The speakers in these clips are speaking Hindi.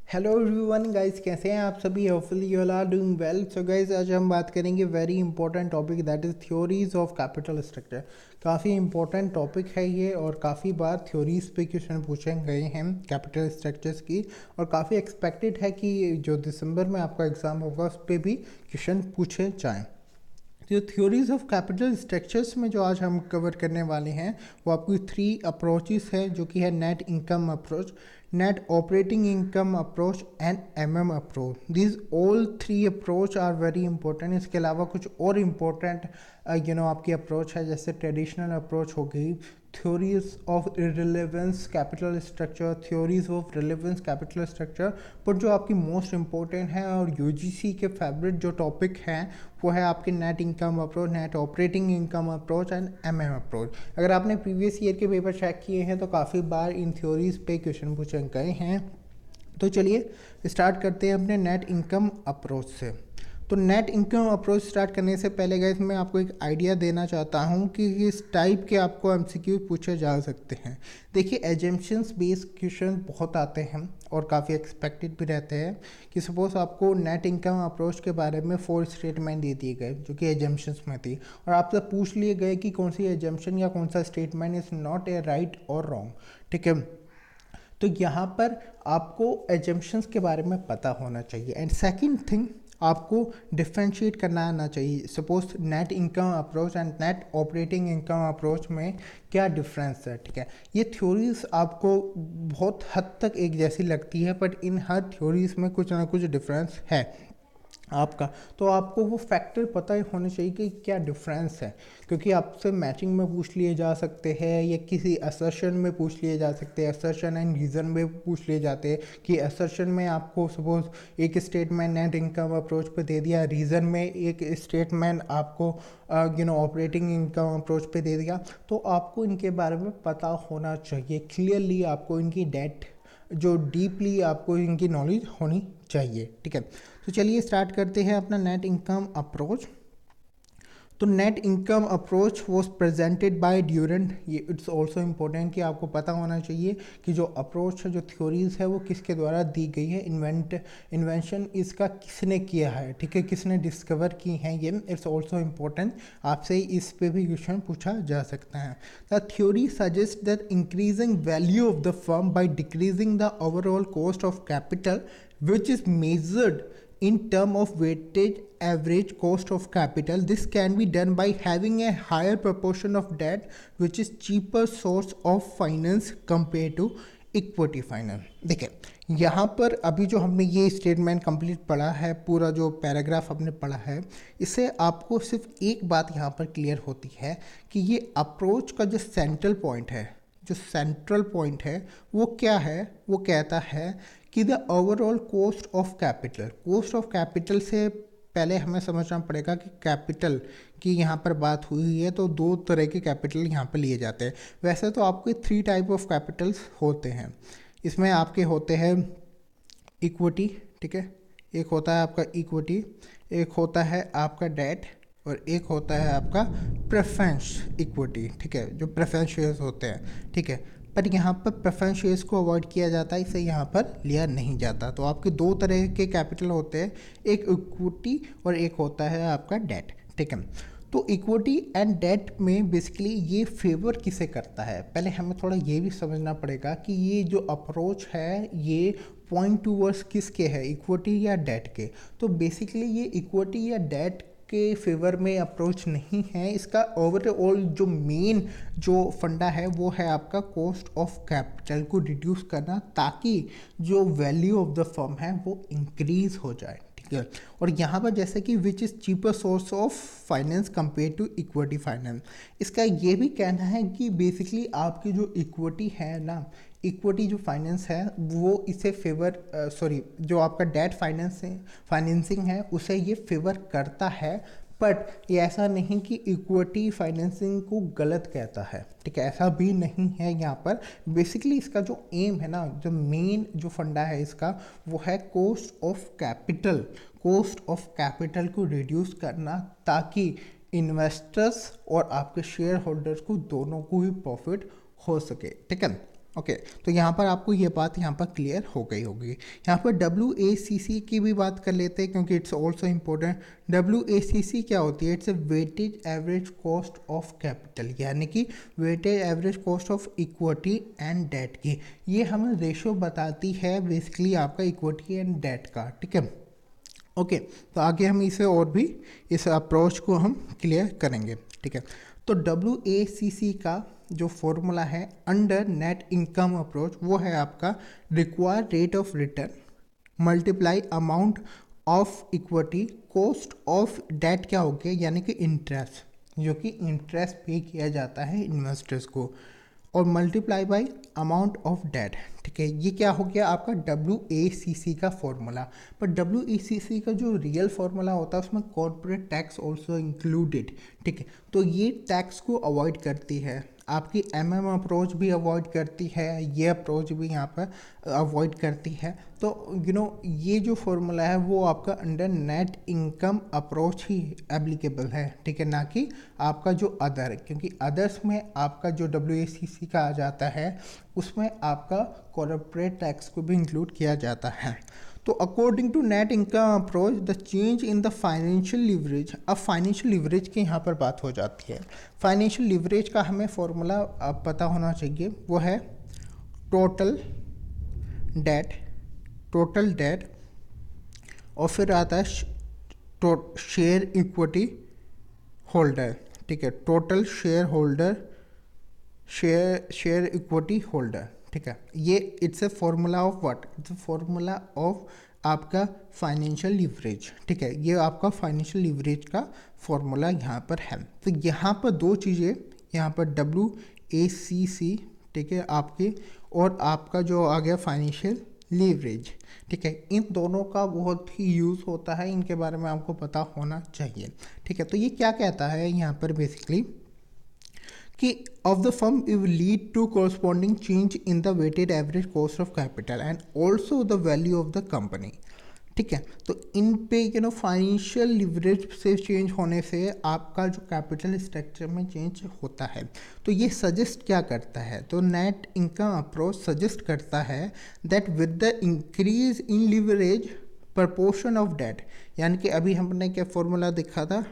हेलो एवरीवन गाइस, कैसे हैं आप सभी। Hopefully you all are doing well. So guys, आज हम बात करेंगे very important topic, that is theories of capital structure. काफ़ी इंपॉर्टेंट टॉपिक है ये, और काफ़ी बार थ्योरीज पे क्वेश्चन पूछे गए हैं कैपिटल स्ट्रक्चर्स की, और काफ़ी एक्सपेक्टेड है कि जो दिसंबर में आपका एग्ज़ाम होगा उस पर भी क्वेश्चन पूछे जाएँ। जो थ्योरीज ऑफ कैपिटल स्ट्रक्चर्स में जो आज हम कवर करने वाले हैं वो आपकी 3 अप्रोचेस है, जो कि है net income approach, net operating income approach and MM approach. This all 3 approach are very important. इसके अलावा कुछ और इम्पोर्टेंट आपकी अप्रोच है, जैसे ट्रेडिशनल अप्रोच हो गई, theories of relevance capital structure, theories of relevance capital structure. पर जो आपकी मोस्ट इम्पोर्टेंट है और यूजीसी के फेवरेट जो टॉपिक हैं वो है आपके net income approach, net operating income approach and MM approach. अगर आपने प्रीवियस ईयर के पेपर चेक किए हैं तो काफ़ी बार इन थ्योरीज पे क्वेश्चन पूछे गए हैं। तो चलिए स्टार्ट करते हैं अपने नेट इनकम अप्रोच से। तो नेट इनकम अप्रोच स्टार्ट करने से पहले गाइस मैं आपको एक आइडिया देना चाहता हूँ कि इस टाइप के आपको एमसीक्यू पूछे जा सकते हैं। देखिए, एजम्पशंस बेस्ड क्वेश्चन बहुत आते हैं और काफ़ी एक्सपेक्टेड भी रहते हैं कि सपोज आपको नेट इनकम अप्रोच के बारे में 4 स्टेटमेंट दे दिए गए जो कि एजम्पशंस में थी, और आपसे पूछ लिए गए कि कौन सी एजम्पशन या कौन सा statement is not a right और रॉन्ग। ठीक है, तो यहाँ पर आपको एजम्पशंस के बारे में पता होना चाहिए। एंड सेकंड थिंग, आपको डिफ्रेंशिएट करना आना चाहिए। Suppose net income approach and net operating income approach में क्या डिफरेंस है। ठीक है, ये थ्योरीज आपको बहुत हद तक एक जैसी लगती है, बट इन हर थ्योरीज में कुछ ना कुछ डिफरेंस है आपका। तो आपको वो फैक्टर पता ही होने चाहिए कि क्या डिफरेंस है, क्योंकि आपसे मैचिंग में पूछ लिए जा सकते हैं या किसी असर्शन में पूछ लिए जा सकते हैं। असर्शन एंड रीज़न में पूछ लिए जाते हैं कि असर्शन में आपको सपोज एक स्टेटमेंट नेट इनकम अप्रोच पे दे दिया, रीज़न में एक स्टेटमेंट आपको ऑपरेटिंग इनकम अप्रोच पे दे दिया। तो आपको इनके बारे में पता होना चाहिए क्लियरली, आपको इनकी डेट जो डीपली आपको इनकी नॉलेज होनी चाहिए। ठीक है, तो चलिए स्टार्ट करते हैं अपना नेट इनकम अप्रोच। तो net income approach was presented by Durand. ये इट्स ऑल्सो इम्पोर्टेंट कि आपको पता होना चाहिए कि जो अप्रोच है, जो थ्योरीज है, वो किसके द्वारा दी गई है। इन्वेंशन इसका किसने किया है, ठीक है, किसने डिस्कवर की है, ये इट्स ऑल्सो इम्पोर्टेंट। आपसे इस पे भी क्वेश्चन पूछा जा सकता है। The theory suggest that increasing value of the firm by decreasing the overall cost of capital which is measured in term of weighted average cost of capital. This can be done by having a higher proportion of debt which is cheaper source of finance compared to equity finance. देखिए, यहाँ पर अभी जो हमने ये स्टेटमेंट कंप्लीट पढ़ा है, पूरा जो पैराग्राफ हमने पढ़ा है, इससे आपको सिर्फ एक बात यहाँ पर क्लियर होती है कि ये अप्रोच का जो सेंट्रल पॉइंट है वो क्या है। वो कहता है कि the overall cost of capital से पहले हमें समझना पड़ेगा कि कैपिटल की यहाँ पर बात हुई है तो 2 तरह के कैपिटल यहाँ पर लिए जाते हैं। वैसे तो आपके 3 टाइप ऑफ कैपिटल्स होते हैं। इसमें आपके होते हैं इक्विटी, ठीक है, एक होता है आपका इक्विटी, एक होता है आपका डेट, और एक होता है आपका प्रेफरेंस इक्विटी। ठीक है, जो प्रेफरेंस शेयर्स होते हैं। ठीक है, पर यहाँ पर प्रेफरेंस शेयर्स को अवॉइड किया जाता है, इसे यहाँ पर लिया नहीं जाता। तो आपके 2 तरह के कैपिटल होते हैं, एक इक्विटी और एक होता है आपका डेट। ठीक है, तो इक्विटी एंड डेट में बेसिकली ये फेवर किसे करता है, पहले हमें थोड़ा ये भी समझना पड़ेगा कि ये जो अप्रोच है ये पॉइंट टूवर्ड्स किसके है, इक्विटी या डेट के। तो बेसिकली ये इक्विटी या डेट के फेवर में अप्रोच नहीं है। इसका ओवरऑल जो मेन जो फंडा है वो है आपका कॉस्ट ऑफ कैपिटल को रिड्यूस करना, ताकि जो वैल्यू ऑफ द फर्म है वो इंक्रीज हो जाए। ठीक है, और यहाँ पर जैसे कि which is cheaper source of finance compare to equity finance, इसका ये भी कहना है कि बेसिकली आपकी जो इक्विटी है ना, इक्विटी जो फाइनेंस है वो इसे जो आपका डेट फाइनेंसिंग है उसे ये फेवर करता है। बट ये ऐसा नहीं कि इक्विटी फाइनेंसिंग को गलत कहता है। ठीक है, ऐसा भी नहीं है। यहाँ पर बेसिकली इसका जो एम है ना, जो मेन जो फंडा है इसका, वो है कॉस्ट ऑफ कैपिटल को रिड्यूस करना, ताकि इन्वेस्टर्स और आपके शेयर होल्डर्स को दोनों को ही प्रॉफिट हो सके। ठीक है, ओके तो यहाँ पर आपको ये बात यहाँ पर क्लियर हो गई होगी। यहाँ पर WACC की भी बात कर लेते हैं क्योंकि इट्स ऑल्सो इम्पोर्टेंट। WACC क्या होती है? It's a weighted average cost of capital, यानी कि weighted average cost of equity and debt की। ये हमें रेशो बताती है बेसिकली आपका इक्विटी एंड डेट का, ठीक है। ओके तो आगे हम इसे और भी इस अप्रोच को हम क्लियर करेंगे, ठीक है। तो WACC का जो फॉर्मूला है अंडर नेट इनकम अप्रोच वो है आपका required rate of return multiply amount of equity cost of debt, क्या हो गया यानी कि इंटरेस्ट, जो कि इंटरेस्ट पे किया जाता है इन्वेस्टर्स को, और multiply by amount of debt, ठीक है। ये क्या हो गया आपका WACC का फॉर्मूला। पर WACC का जो रियल फॉर्मूला होता है उसमें कॉर्पोरेट टैक्स ऑल्सो इंक्लूडेड, ठीक है। तो ये टैक्स को अवॉइड करती है, आपकी अप्रोच भी अवॉइड करती है, ये अप्रोच भी यहाँ पर अवॉइड करती है। तो ये जो फॉर्मूला है वो आपका अंडर नेट इनकम अप्रोच ही एप्लीकेबल है, ठीक है, ना कि आपका जो अदर, क्योंकि अदर्स में आपका जो WACC का आ जाता है उसमें आपका कॉर्पोरेट टैक्स को भी इंक्लूड किया जाता है। तो according to net income approach the change in the financial leverage, अब फाइनेंशियल लिवरेज की यहाँ पर बात हो जाती है। फाइनेंशियल लिवरेज का हमें फॉर्मूला पता होना चाहिए, वो है टोटल डेट और फिर आता है शेयर इक्विटी होल्डर, ठीक है, टोटल शेयर इक्विटी होल्डर, ठीक है। ये it's a formula of what? It's a formula of आपका फाइनेंशियल लिवरेज, ठीक है। ये आपका फाइनेंशियल लिवरेज का फॉर्मूला यहाँ पर है। तो यहाँ पर दो चीज़ें, यहाँ पर WACC, ठीक है, आपकी, और आपका जो आ गया फाइनेंशियल लीवरेज, ठीक है, इन दोनों का बहुत ही यूज़ होता है, इनके बारे में आपको पता होना चाहिए, ठीक है। तो ये क्या कहता है यहाँ पर बेसिकली कि of the firm it will lead to corresponding change in the weighted average cost of capital and also the value of the company, ठीक है। तो इन पे फाइनेंशियल लिवरेज से चेंज होने से आपका जो कैपिटल स्ट्रक्चर में चेंज होता है। तो ये सजेस्ट क्या करता है? तो नेट इनकम अप्रोच सजेस्ट करता है that with the increase in leverage proportion of debt, यानी कि अभी हमने क्या फॉर्मूला देखा था,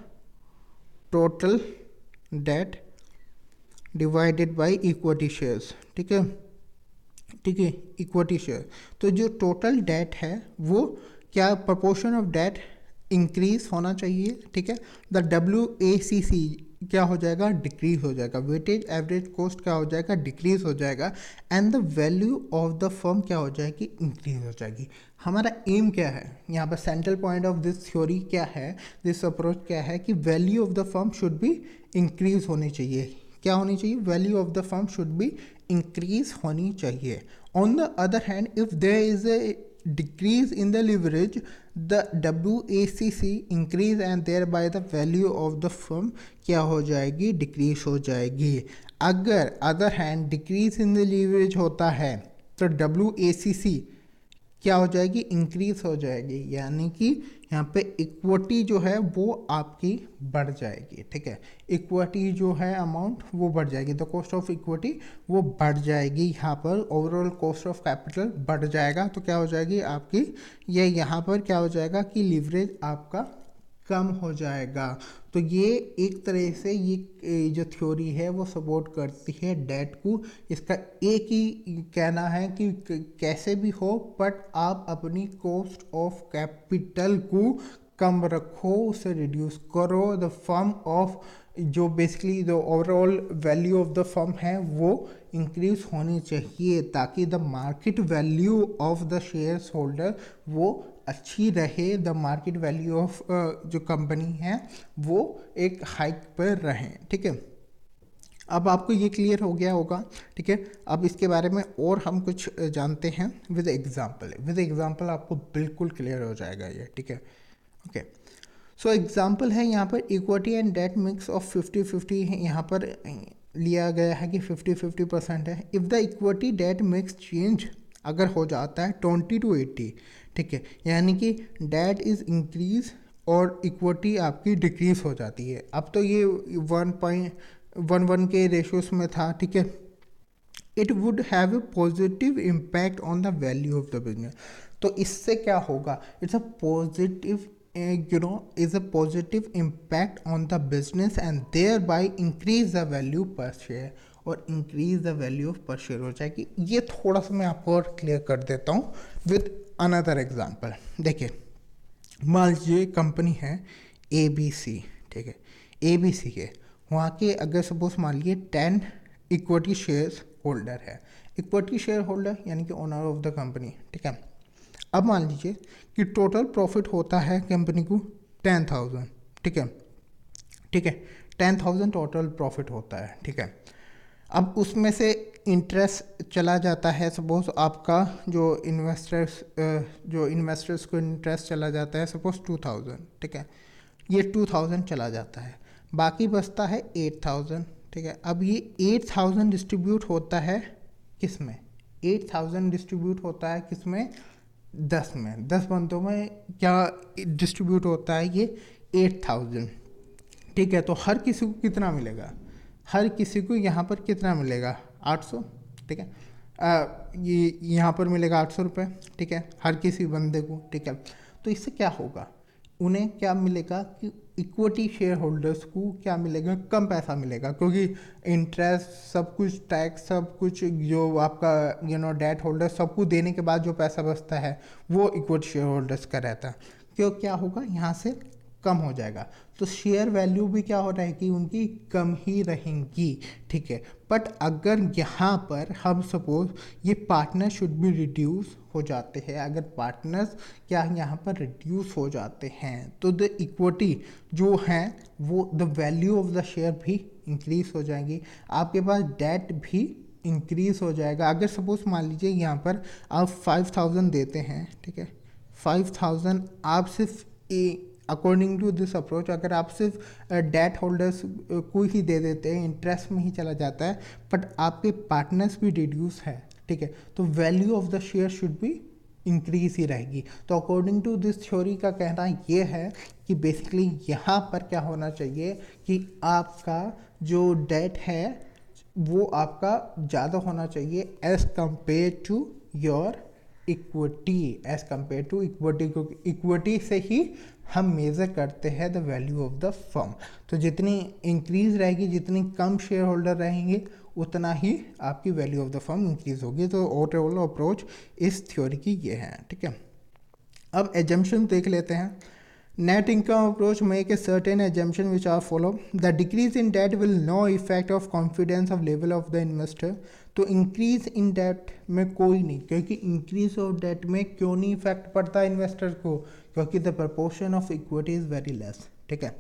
total debt divided by equity shares, ठीक है, इक्विटी शेयर। तो जो टोटल डेट है वो क्या प्रपोर्शन ऑफ डेट इंक्रीज होना चाहिए, ठीक है। द WACC क्या हो जाएगा? डिक्रीज हो जाएगा। वेटेज एवरेज कॉस्ट क्या हो जाएगा? डिक्रीज हो जाएगा। And the value of the firm क्या हो जाएगी? इंक्रीज हो जाएगी। हमारा एम क्या है यहाँ पर? Central point of this theory क्या है, दिस अप्रोच क्या है कि value of the firm should be increase होनी चाहिए। क्या होनी चाहिए? Value of the firm should be increase होनी चाहिए। On the other hand if there is a decrease in the leverage, the WACC increase and thereby the value of the firm क्या हो जाएगी? डिक्रीज हो जाएगी। अगर other hand decrease in the leverage होता है तो WACC क्या हो जाएगी? इंक्रीज हो जाएगी, यानी कि यहाँ पे इक्विटी जो है वो आपकी बढ़ जाएगी, ठीक है। इक्विटी जो है अमाउंट वो बढ़ जाएगी, द कॉस्ट ऑफ इक्विटी वो बढ़ जाएगी। यहाँ पर ओवरऑल कॉस्ट ऑफ कैपिटल बढ़ जाएगा। तो क्या हो जाएगी आपकी? ये यहाँ पर क्या हो जाएगा कि लीवरेज आपका कम हो जाएगा। तो ये एक तरह से ये जो थ्योरी है वो सपोर्ट करती है डेट को। इसका एक ही कहना है कि कैसे भी हो बट आप अपनी कॉस्ट ऑफ कैपिटल को कम रखो, उसे रिड्यूस करो। द फर्म ऑफ जो बेसिकली जो overall value of the firm है वो इंक्रीज होनी चाहिए ताकि the market value of the shares holder वो अच्छी रहे, द मार्केट वैल्यू ऑफ जो कंपनी है वो एक हाइक पर रहे, ठीक है। अब आपको ये क्लियर हो गया होगा, ठीक है। अब इसके बारे में और हम कुछ जानते हैं विद एग्जांपल आपको बिल्कुल क्लियर हो जाएगा ये, ठीक है। ओके सो एग्जांपल है यहाँ पर equity and debt mix of 50-50 यहाँ पर लिया गया है कि 50-50% है। If the equity debt mix change अगर हो जाता है 20-80, ठीक है, यानी कि डेट इज़ इंक्रीज और इक्विटी आपकी डिक्रीज हो जाती है। अब तो ये 1.11 के रेशियोस में था, ठीक है। It would have a positive impact on the value of the business. तो इससे क्या होगा, it's a positive is a positive impact on the business and thereby increase the value per share, और increase the value of per share हो जाएगी। ये थोड़ा सा मैं आपको और क्लियर कर देता हूँ with another example। देखिए, मान लीजिए कंपनी है ABC, ठीक है, ABC के वहाँ के अगर सपोज मान लीजिए 10 इक्विटी शेयर्स होल्डर है, इक्विटी शेयर होल्डर यानी कि ओनर ऑफ द कंपनी, ठीक है। अब मान लीजिए कि टोटल प्रॉफिट होता है कंपनी को 10,000, ठीक है, ठीक है, 10,000 टोटल प्रॉफिट होता है, ठीक है। अब उसमें से इंटरेस्ट चला जाता है, सपोज आपका जो इन्वेस्टर्स को इंटरेस्ट चला जाता है सपोज 2,000, ठीक है, ये 2,000 चला जाता है, बाकी बचता है 8,000, ठीक है। अब ये 8,000 डिस्ट्रीब्यूट होता है किस में, 8,000 डिस्ट्रीब्यूट होता है किस में, 10 में, 10 बंदों में क्या डिस्ट्रीब्यूट होता है ये 8,000, ठीक है। तो हर किसी को कितना मिलेगा, हर किसी को यहाँ पर कितना मिलेगा 800, ठीक है। ये यहाँ पर मिलेगा 800 रुपये, ठीक है, हर किसी बंदे को, ठीक है। तो इससे क्या होगा, उन्हें क्या मिलेगा कि इक्विटी शेयर होल्डर्स को क्या मिलेगा, कम पैसा मिलेगा, क्योंकि इंटरेस्ट सब कुछ टैक्स सब कुछ जो आपका डेट होल्डर सबको देने के बाद जो पैसा बचता है वो इक्विटी शेयर होल्डर्स का रहता है। क्यों, क्या होगा, यहाँ से कम हो जाएगा, तो शेयर वैल्यू भी क्या हो रहेगी उनकी, कम ही रहेंगी, ठीक है। बट अगर यहाँ पर हम सपोज ये पार्टनर शुड बी रिड्यूस हो जाते हैं, अगर पार्टनर्स क्या यहाँ पर रिड्यूस हो जाते हैं तो द इक्विटी जो है वो the value of the share भी इंक्रीज हो जाएंगी, आपके पास डेट भी इंक्रीज हो जाएगा। अगर सपोज मान लीजिए यहाँ पर आप 5,000 देते हैं, ठीक है, 5,000 आप सिर्फ अकॉर्डिंग टू दिस अप्रोच अगर आप सिर्फ डेट होल्डर्स को ही दे देते हैं, इंटरेस्ट में ही चला जाता है, बट आपके पार्टनर्स भी रिड्यूस है, ठीक है, तो value of the share should be increase ही रहेगी। तो अकॉर्डिंग टू दिस थ्योरी का कहना ये है कि बेसिकली यहाँ पर क्या होना चाहिए कि आपका जो डेट है वो आपका ज़्यादा होना चाहिए as compare to your equity, as compare to equity, क्योंकि इक्विटी से ही हम मेज़र करते हैं the value of the firm. तो जितनी इंक्रीज रहेगी, जितनी कम शेयर होल्डर रहेंगे उतना ही आपकी value of the firm increase होगी। तो ओवरऑल अप्रोच इस थ्योरी की ये है, ठीक है। अब एजम्पशन देख लेते हैं। Net income approach make a certain assumption which are follow. The decrease in debt will no effect of confidence of level of the investor. तो इंक्रीज इन डेट में कोई नहीं, क्योंकि इंक्रीज ऑफ डेट में क्यों नहीं इफेक्ट पड़ता है इन्वेस्टर को, क्योंकि the proportion of equity is very less, ठीक है।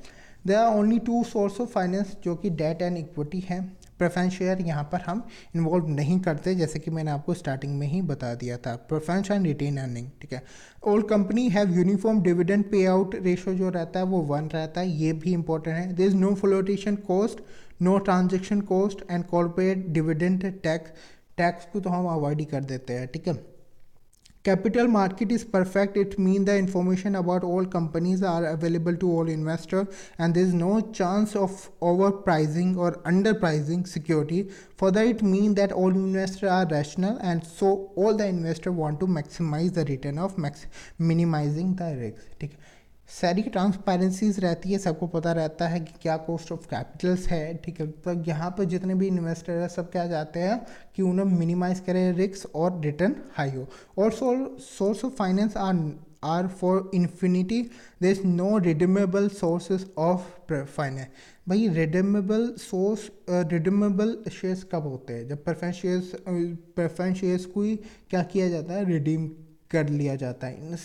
There are only two source of finance जो कि डेट एंड इक्विटी है। प्रेफरेंस शेयर यहाँ पर हम इन्वॉल्व नहीं करते, जैसे कि मैंने आपको स्टार्टिंग में ही बता दिया था, प्रेफरेंस एंड रिटेन अर्निंग, ठीक है। All company have uniform dividend pay out ratio जो रहता है वो 1 रहता है, ये भी इंपॉर्टेंट है। There is no flotation cost, no transaction cost and corporate dividend tax को तो हम अवॉइड ही कर देते हैं, ठीक है। Capital market is perfect. It means the information about all companies are available to all investors and there is no chance of overpricing or underpricing security. For that it means that all investors are rational and so all the investors want to maximize the return of minimizing the risk, ठीक है। सारी ट्रांसपेरेंसीज रहती है, सबको पता रहता है कि क्या कॉस्ट ऑफ कैपिटल्स है, ठीक है। तो यहाँ पर जितने भी इन्वेस्टर है सब क्या चाहते हैं कि उन्हें मिनिमाइज करें रिस्क और रिटर्न हाई हो। और source of finance are for infinity, there is no redeemable sources of finance. भाई रिडीमेबल शेयर्स कब होते हैं, जब प्रेफरेंस शेयर्स को ही क्या किया जाता है, रिडीम कर लिया जाता है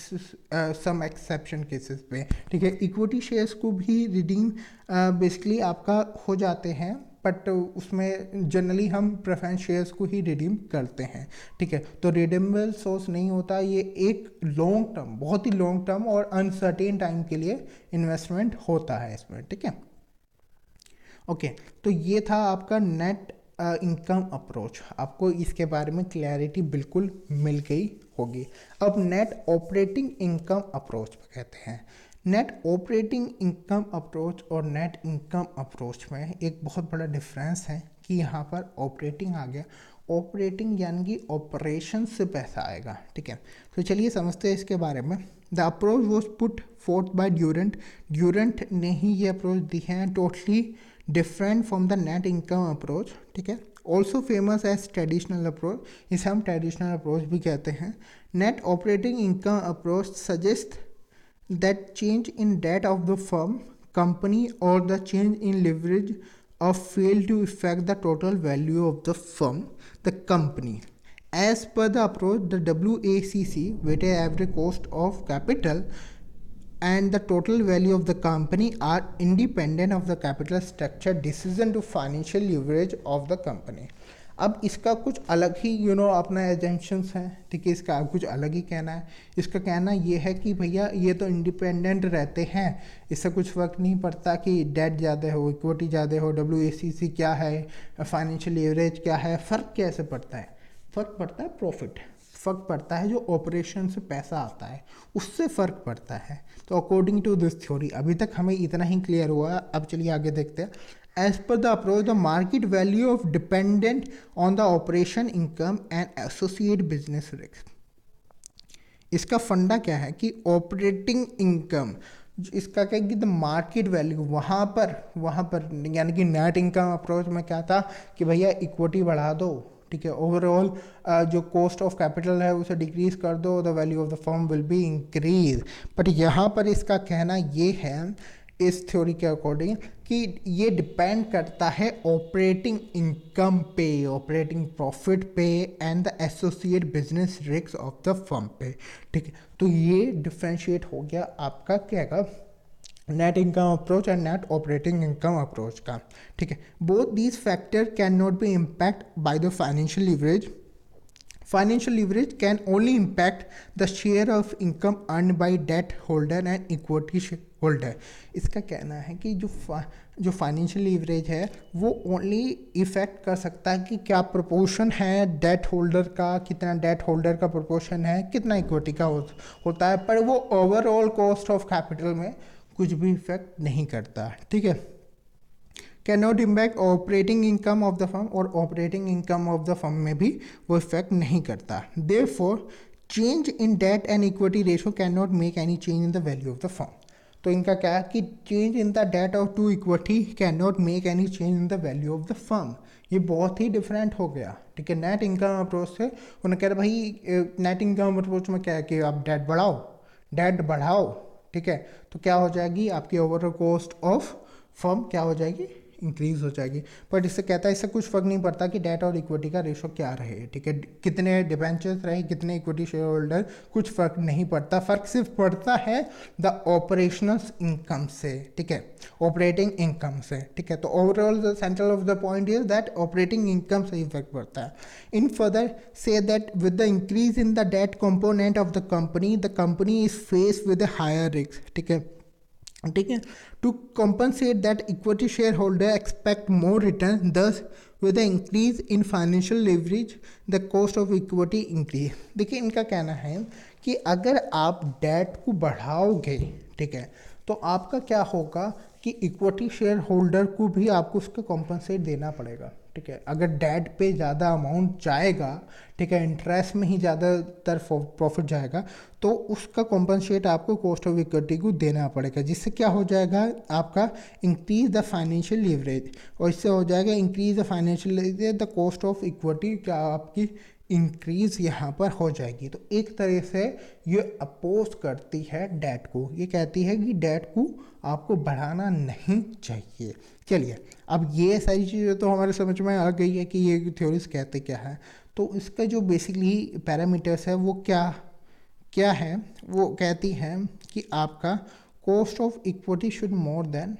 सम एक्सेप्शन केसेस पे, ठीक है। इक्विटी शेयर्स को भी रिडीम बेसिकली आपका हो जाते हैं, बट उसमें जनरली हम प्रेफरेंस शेयर्स को ही रिडीम करते हैं, ठीक है। तो रिडीमेबल सोर्स नहीं होता, ये एक लॉन्ग टर्म, बहुत ही लॉन्ग टर्म और अनसर्टेन टाइम के लिए इन्वेस्टमेंट होता है इसमें, ठीक है। ओके, तो ये था आपका नेट इनकम अप्रोच, आपको इसके बारे में क्लैरिटी बिल्कुल मिल गई होगी। अब नेट ऑपरेटिंग इनकम अप्रोच कहते हैं। नेट ऑपरेटिंग इनकम अप्रोच और नेट इनकम अप्रोच में एक बहुत बड़ा डिफरेंस है कि यहाँ पर ऑपरेटिंग आ गया ऑपरेटिंग यानी कि ऑपरेशन से पैसा आएगा, ठीक है। तो चलिए समझते हैं इसके बारे में। The approach was put forth by Durand ने ही ये अप्रोच दी है, totally different from the net income approach, ठीक है। Also famous as traditional approach, इसे हम ट्रेडिशनल अप्रोच भी कहते हैं। Net operating income approach suggest that change in debt of the firm company or the change in leverage of fail to affect the total value of the firm, the company. As per the approach, the WACC, weighted average cost of capital, and the total value of the company are independent of the capital structure decision to financial leverage of the company. अब इसका कुछ अलग ही अपना एजेंशंस हैं, ठीक है। इसका कुछ अलग ही कहना है। इसका कहना ये है कि भैया ये तो इंडिपेंडेंट रहते हैं, इससे कुछ फ़र्क नहीं पड़ता कि डेट ज़्यादा हो, इक्विटी ज़्यादा हो, WACC क्या है, फाइनेंशियल लीवरेज क्या है। फ़र्क कैसे पड़ता है? फ़र्क पड़ता है प्रॉफिट, फ़र्क पड़ता है जो ऑपरेशन से पैसा आता है उससे फ़र्क पड़ता है। तो अकॉर्डिंग टू दिस थ्योरी अभी तक हमें इतना ही क्लियर हुआ। अब चलिए आगे देखते हैं। As per the approach, the market value of dependent on the operation income and associate business risk. इसका फंडा क्या है कि ऑपरेटिंग इनकम, इसका क्या है कि द मार्केट वैल्यू वहाँ पर यानी कि नेट इनकम अप्रोच में क्या था कि भैया इक्विटी बढ़ा दो, ठीक है। ओवरऑल जो कॉस्ट ऑफ कैपिटल है उसे डिक्रीज कर दो, the value of the firm will be increase. But यहाँ पर इसका कहना ये है इस थ्योरी के अकॉर्डिंग कि ये डिपेंड करता है ऑपरेटिंग इनकम पे, ऑपरेटिंग प्रॉफिट पे and the associate business risk of the firm पे, ठीक है। तो ये डिफ्रेंशिएट हो गया आपका क्या का net income approach and net operating income approach का, ठीक है। Both these factor can not be impact by the financial leverage. Financial leverage can only impact the share of income earned by debt holder and equity holder. इसका कहना है कि जो फाइनेंशियल लीवरेज है वो ओनली इफेक्ट कर सकता है कि क्या प्रोपोर्शन है डेट होल्डर का, कितना डेट होल्डर का प्रोपोर्शन है, कितना इक्विटी का होता है, पर वो ओवरऑल कॉस्ट ऑफ कैपिटल में कुछ भी इफेक्ट नहीं करता, ठीक है। Cannot impact operating income of the firm, और operating income of the firm में भी वो इफेक्ट नहीं करता। Therefore change in debt and equity ratio can not make any change in the value of the firm. तो इनका क्या है कि change in the debt of to equity can not make any change in the value of the firm. ये बहुत ही डिफरेंट हो गया, ठीक है। नेट इनकम अप्रोच से उन्होंने कह रहा भाई नेट इनकम अप्रोच में क्या है कि आप डेट बढ़ाओ, ठीक है। तो क्या हो जाएगी आपकी ओवरऑल कॉस्ट ऑफ फर्म क्या हो जाएगी, इंक्रीज हो जाएगी। बट इससे कहता है इससे कुछ फर्क नहीं पड़ता कि डेट और इक्विटी का रेशो क्या रहे, ठीक है। कितने डिबेंचर्स रहे, कितने इक्विटी शेयर होल्डर, कुछ फर्क नहीं पड़ता। फर्क सिर्फ पड़ता है द ऑपरेशनल इनकम से, ठीक है, ऑपरेटिंग इनकम से, ठीक है। तो overall the central of the point is that operating income से इफेक्ट पड़ता है। In further say that with the increase in the debt component of the company is face with a higher risk, ठीक है, ठीक है। To compensate that equity shareholder expect more return, thus with the increase in financial leverage the cost of equity increase। देखिए इनका कहना है कि अगर आप डेट को बढ़ाओगे, ठीक है, तो आपका क्या होगा कि इक्विटी शेयर होल्डर को भी आपको उसका कॉम्पनसेट देना पड़ेगा, ठीक है। अगर डेट पे ज़्यादा अमाउंट जाएगा, ठीक है, इंटरेस्ट में ही ज़्यादातर प्रॉफिट जाएगा, तो उसका कॉम्पनसेट आपको कॉस्ट ऑफ इक्विटी को देना पड़ेगा, जिससे क्या हो जाएगा आपका इंक्रीज द फाइनेंशियल लीवरेज, और इससे हो जाएगा increase the financial leverage the cost of equity क्या आपकी इंक्रीज यहाँ पर हो जाएगी। तो एक तरह से ये अपोज करती है डेट को, ये कहती है कि डेट को आपको बढ़ाना नहीं चाहिए। चलिए अब ये सारी चीज़ें तो हमारे समझ में आ गई है कि ये थ्योरीज कहते क्या है। तो इसका जो बेसिकली पैरामीटर्स है वो क्या है, वो कहती है कि आपका cost of equity should more than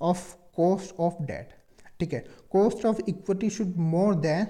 of cost of debt, ठीक है। Cost of equity should more than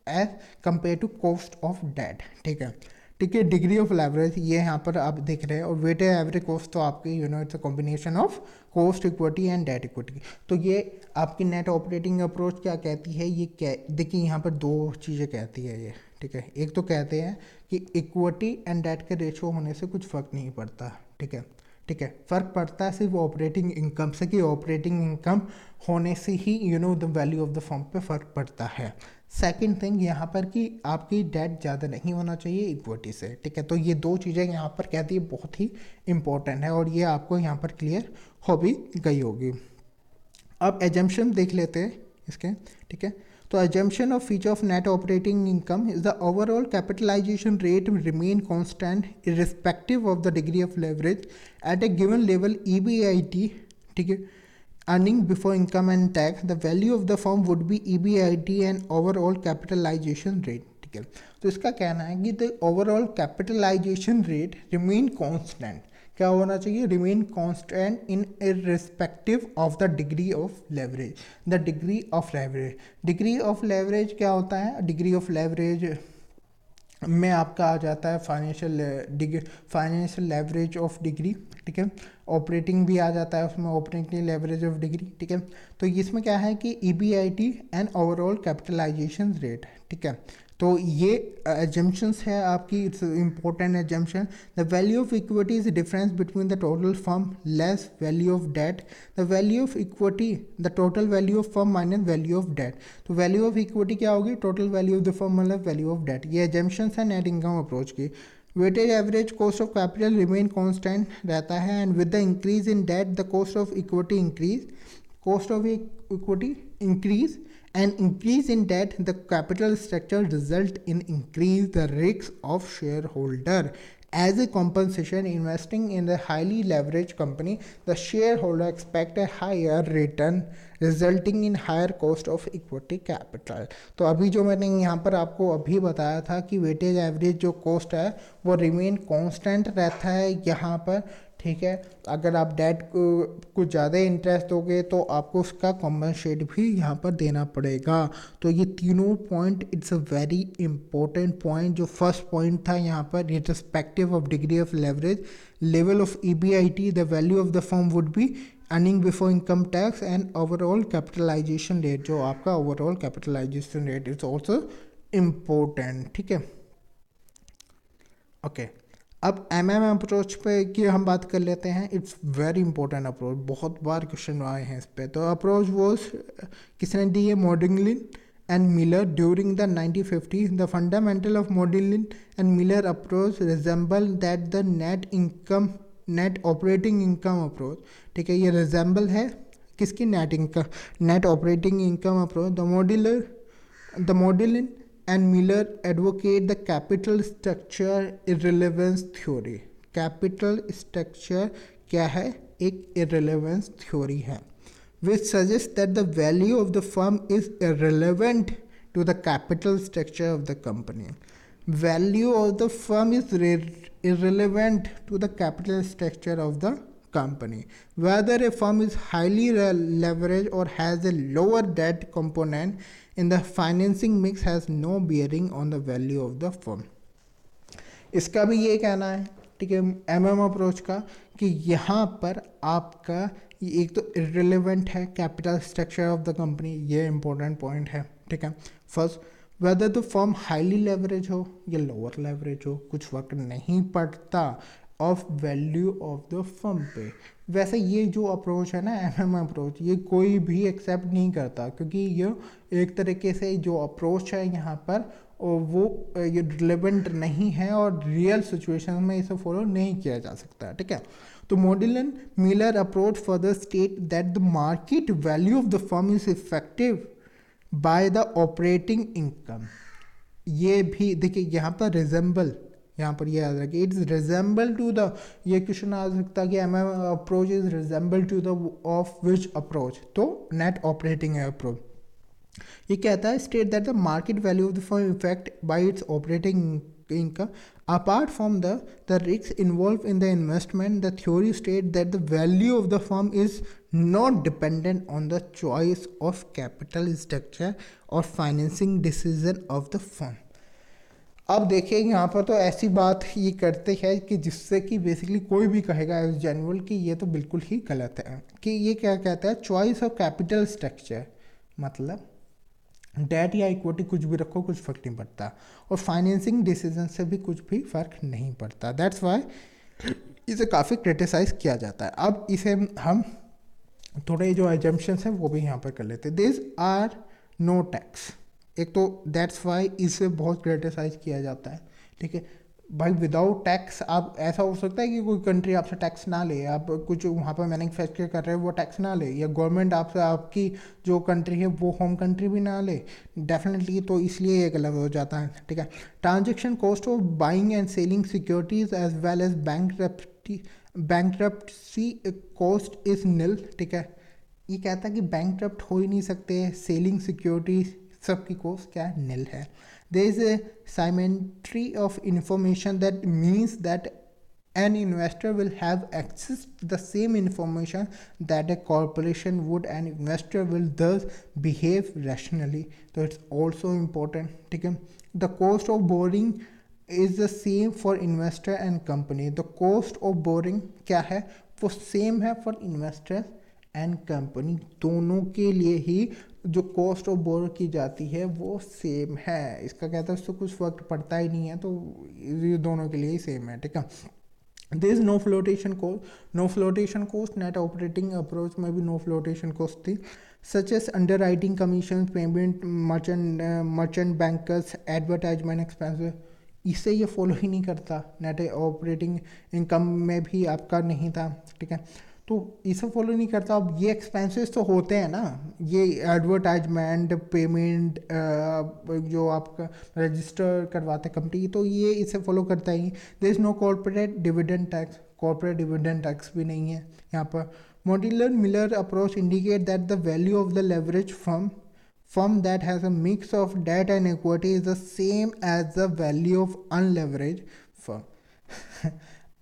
as compare to cost of debt, ठीक है, ठीक है। डिग्री ऑफ लेवरेज ये यहाँ पर आप देख रहे हैं, और वेटेड एवरेज कॉस्ट तो आपकी it's a combination of cost equity and debt equity. तो ये आपकी नेट ऑपरेटिंग अप्रोच क्या कहती है, ये क्या देखिए यहाँ पर दो चीज़ें कहती है ये, ठीक है। एक तो कहते हैं कि इक्विटी एंड डेट के रेशो होने से कुछ फ़र्क नहीं पड़ता, ठीक है, ठीक है। फ़र्क पड़ता है सिर्फ ऑपरेटिंग इनकम से, कि ऑपरेटिंग इनकम होने से ही the value of the firm पे फ़र्क पड़ता है। सेकंड थिंग यहाँ पर कि आपकी डेट ज़्यादा नहीं होना चाहिए इक्विटी से, ठीक है। तो ये दो चीज़ें यहाँ पर कहती है बहुत ही इंपॉर्टेंट है और ये आपको यहाँ पर क्लियर हो भी गई होगी। अब एजम्पशन देख लेते हैं इसके, ठीक है। तो assumption of feature of net operating income is the overall capitalization rate remain constant irrespective of the degree of leverage at a given level EBIT, ठीक है, earning before income and tax, the value of the firm would be EBIT and overall capitalization rate, ठीक है। तो इसका कहना है कि the overall capitalization rate remain constant, क्या होना चाहिए, remain constant in irrespective of the degree of leverage, the degree of leverage, degree of leverage क्या होता है, degree of leverage में आपका आ जाता है फाइनेंशियल लेवरेज ऑफ डिग्री, ठीक है। ऑपरेटिंग भी आ जाता है उसमें, ऑपरेटिंग लेवरेज ऑफ डिग्री, ठीक है। तो इसमें क्या है कि EBIT and overall capitalization rate, ठीक है। तो ये एजम्पशंस है आपकी, it's important assumption. The value of equity is difference between the total firm less value of debt, the value of equity the total value of firm minus value of debt. तो वैल्यू ऑफ इक्विटी क्या होगी, total value of the firm मतलब वैल्यू ऑफ डेट। ये एजम्पशंस है नेट इनकम अप्रोच की। Weightage average cost of capital remain constant रहता है and with the increase in debt the cost of equity increase, cost of equity increase and increase in debt, the capital structure result in increase the risks of shareholder. As a compensation, investing in the highly leveraged company, the shareholder expect a higher return resulting in higher cost of equity capital. तो अभी जो मैंने यहाँ पर आपको अभी बताया था कि वेटेज एवरेज जो कॉस्ट है वो रिमेन कांस्टेंट रहता है यहाँ पर, ठीक है। अगर आप डेट को कुछ ज़्यादा इंटरेस्ट दोगे तो आपको उसका कॉम्पनसेट भी यहाँ पर देना पड़ेगा। तो ये तीनों point it's a very important point. जो फर्स्ट पॉइंट था यहाँ पर respective of degree of leverage, level of EBIT, the value of the firm would be earning before income tax and overall capitalization rate, जो आपका overall capitalization rate is also important, ठीक है। ओके, अब MM अप्रोच पे की हम बात कर लेते हैं। इट्स वेरी इंपॉर्टेंट अप्रोच, बहुत बार क्वेश्चन आए हैं इस पे। तो अप्रोच वॉज किसने दी है, Magdalene and Miller during the 1950। The fundamental of Magdalene and Miller approach resemble that the net operating income approach, ठीक है। ये रिजेंबल है किसकी, net operating income approach. The Magdalene and Miller advocate the capital structure irrelevance theory. Capital structure क्या है, एक irrelevance theory है, which suggests that the value of the firm is irrelevant to the capital structure of the company. Value of the firm is irrelevant to the capital structure of the company. Whether a firm is highly leveraged or has a lower debt component in the financing mix has no bearing on the value of the firm. इसका भी ये कहना है, ठीक है, MM अप्रोच का, कि यहाँ पर आपका एक तो irrelevant है capital structure of the company, ये इंपॉर्टेंट पॉइंट है, ठीक है। First, whether the firm highly leverage हो या लोअर लेवरेज हो कुछ फर्क नहीं पड़ता of value of the firm पे। वैसे ये जो अप्रोच है ना MM अप्रोच, ये कोई भी एक्सेप्ट नहीं करता, क्योंकि ये एक तरीके से जो अप्रोच है यहाँ पर वो ये रिलेवेंट नहीं है और रियल सिचुएशन में इसे फॉलो नहीं किया जा सकता, ठीक है। तो Magdalene Miller approach further state that the market value of the firm is effective by the operating income. ये भी देखिए यहाँ पर रिजेंबल, यहाँ पर ये याद रखिए, इट्स रिजेंबल टू द, ये क्वेश्चन आ सकता है कि MM approach is resemble to the of which approach, तो नेट ऑपरेटिंग अप्रोच। ये कहता है state that the market value of the firm effect by its operating income apart from the risks involved in the investment. The theory states that the value of the firm is not dependent on the choice of capital structure or financing decision of the firm. अब देखिए यहाँ पर तो ऐसी बात ये करते हैं कि जिससे कि बेसिकली कोई भी कहेगा एज जनरल कि ये तो बिल्कुल ही गलत है। कि ये क्या कहता है, चॉइस ऑफ कैपिटल स्ट्रक्चर, मतलब डेट या इक्विटी कुछ भी रखो कुछ फ़र्क नहीं पड़ता, और फाइनेंसिंग डिसीजन से भी कुछ भी फ़र्क नहीं पड़ता। दैट्स वाई इसे काफ़ी क्रिटिसाइज़ किया जाता है। अब इसे हम थोड़े जो एजम्पशंस हैं वो भी यहाँ पर कर लेते हैं। दिस आर नो टैक्स, एक तो दैट्स वाई इसे बहुत क्रिटिसाइज किया जाता है, ठीक है भाई। विदाउट टैक्स आप, ऐसा हो सकता है कि कोई कंट्री आपसे टैक्स ना ले, आप कुछ वहाँ पर मैन्युफैक्चर कर रहे हो वो टैक्स ना ले, या गवर्नमेंट आपसे, आपकी जो कंट्री है वो होम कंट्री भी ना ले, डेफिनेटली, तो इसलिए एक अलग हो जाता है, ठीक है। Transaction cost of buying and selling securities as well as bankruptcy cost is nil, ठीक है। ये कहता है कि बैंकरप्ट हो ही नहीं सकते, सेलिंग सिक्योरिटी सबकी कॉस्ट क्या है, निल है। There is a symmetry of information that means that an investor will have access to the same information that a corporation would. An investor will thus behave rationally. So it's also important, ठीक है। The cost of borrowing is the same for investor and company. The cost of borrowing क्या है, वो सेम है फॉर इन्वेस्टर एंड कंपनी, दोनों के लिए ही जो कॉस्ट ऑफ बोरो की जाती है वो सेम है। इसका कहता है उससे कुछ फर्क पड़ता ही नहीं है, तो ये दोनों के लिए ही सेम है, ठीक है। There is no flotation cost, no flotation cost, net operating approach में भी नो फ्लोटेशन कॉस्ट थी, such as underwriting commission, payment, merchant bankers, advertisement expensive, इसे ये फॉलो ही नहीं करता। नेट ऑपरेटिंग इनकम में भी आपका नहीं था, ठीक है, तो इसे फॉलो नहीं करता। अब ये एक्सपेंसेस तो होते हैं ना, ये एडवर्टाइजमेंट, पेमेंट, जो आपका रजिस्टर करवाते कंपनी, तो ये इसे फॉलो करता ही। There is no corporate dividend tax, corporate dividend tax भी नहीं है यहाँ पर। Modigliani Miller approach indicate that the value of the leverage firm that has a mix of debt and equity is the same as the value of unleveraged firm.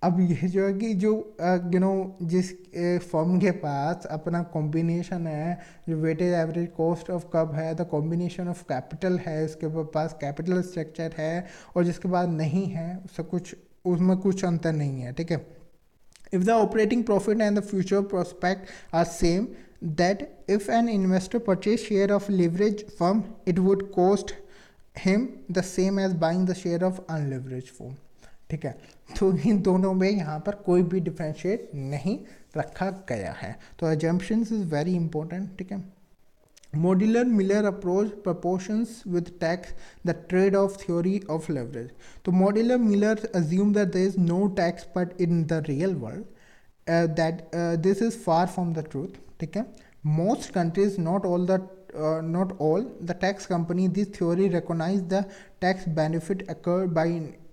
अब ये जो है कि जो जिस फर्म के पास अपना कॉम्बिनेशन है, जो वेटेड एवरेज कॉस्ट ऑफ कब है, द कॉम्बिनेशन ऑफ कैपिटल है, उसके पास कैपिटल स्ट्रक्चर है, और जिसके बाद नहीं है, उससे कुछ, उसमें कुछ अंतर नहीं है, ठीक है। If the operating profit and the future prospect are same, that if an investor purchase share of leverage firm, it would cost him the same as buying the share of unleveraged firm, ठीक है। तो इन दोनों में यहाँ पर कोई भी डिफरेंशिएट नहीं रखा गया है, तो assumptions इज वेरी इंपॉर्टेंट, ठीक है। Modular Miller approach proportions with tax the trade-off theory of leverage. So modular Miller assume that there is no tax but in the real world, that this is far from the truth, ठीक है। Most countries, not all the tax company, this theory recognize the tax benefit occurred by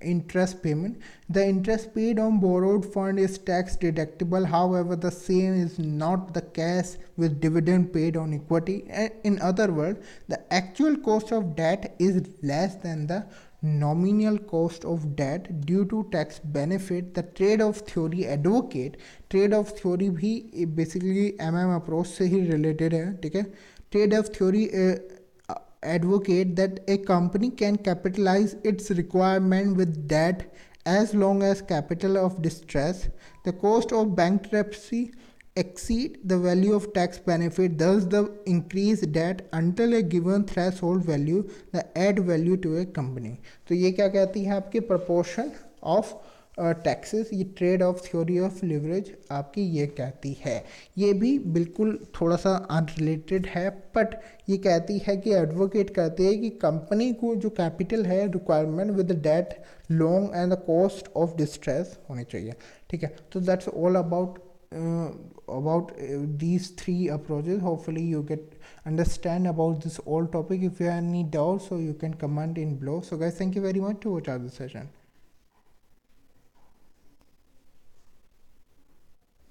interest payment. The interest paid on borrowed fund is tax deductible. However, the same is not the case with dividend paid on equity. In other words, the actual cost of debt is less than the nominal cost of debt due to tax benefit. The trade-off theory advocate, trade-off theory भी basically MM approach से ही related है, ठीक है। Trade-off theory advocate that a company can capitalize its requirement with debt as long as capital of distress. The cost of bankruptcy exceed the value of tax benefit, thus the increased debt until a given threshold value the add value to a company. तो ये क्या कहती है आपकी proportion of टैक्सेस, ये trade off theory of leverage आपकी ये कहती है। ये भी बिल्कुल थोड़ा सा अनरिलेटेड है, बट ये कहती है कि एडवोकेट कहते हैं कि कंपनी को जो कैपिटल है requirement with debt long and the cost of distress होनी चाहिए, ठीक है। तो that's all about these three approaches. Hopefully you get understand about this all topic. If you have any doubts, so you can comment in below. So guys, thank you very much to watch out this session.